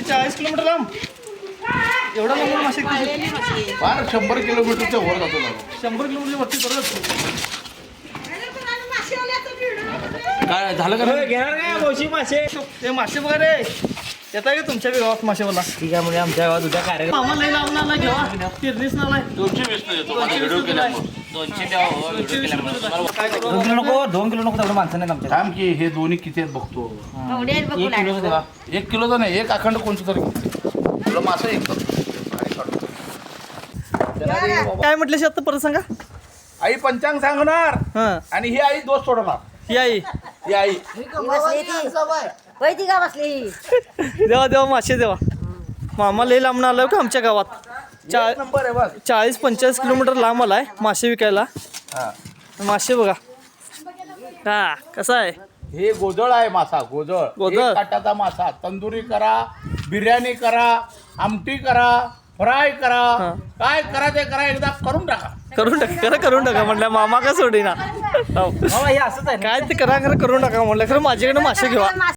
40 kilometre लांब एवढा लांब मासे फार 100 किलोमीटरच्या वर जातो ना. 100 किलोमीटर वरती करत काय झालं का घेणार काय मोशी मासे ते मासे बघा रे येता का तुमच्या गावात मासेवाला ठीक आहे म्हणजे आमच्या गावात उद्या कार्यक्रम मामा लई लावून आला घेवा तिरनीस नाला 220 न देतो व्हिडिओ केला काय करू 2 किलो नको 2 किलो नको तेवढं माणसं नाही आमच्या थांब की हे दोन्ही किती आहेत बघतो. 1 किलो देवा 1 किलोचा नाही, एक अखंड कोणतं तरी तुला मासा एक काय म्हटलं शेत परत सांगा आई पंचांग सांगणार हा आणि ही आई दोष सोडणार. ही आई ही आई ती का बसली देवा देवा मासे देवा मामा लई लांब आलोय का आमच्या गावात एक नंबर आहे बघ. 40-45 किलोमीटर लांब आलाय मासे विकायला हा. मासे बघा हा कसा आहे हे गोजळ आहे मासा गोजळ. गोजळ. 1 काटाचा मासा तंदुरी करा, बिर्याणी करा, आमटी करा, फ्राय करा, हा. काय करा ते करा, एकदा करून टाका. करून टाका म्हटलं मामा का सोडी ना हे असंच आहे ना काय ते करा करून टाका म्हटलं खरं माझ्याकडे मासे घेवा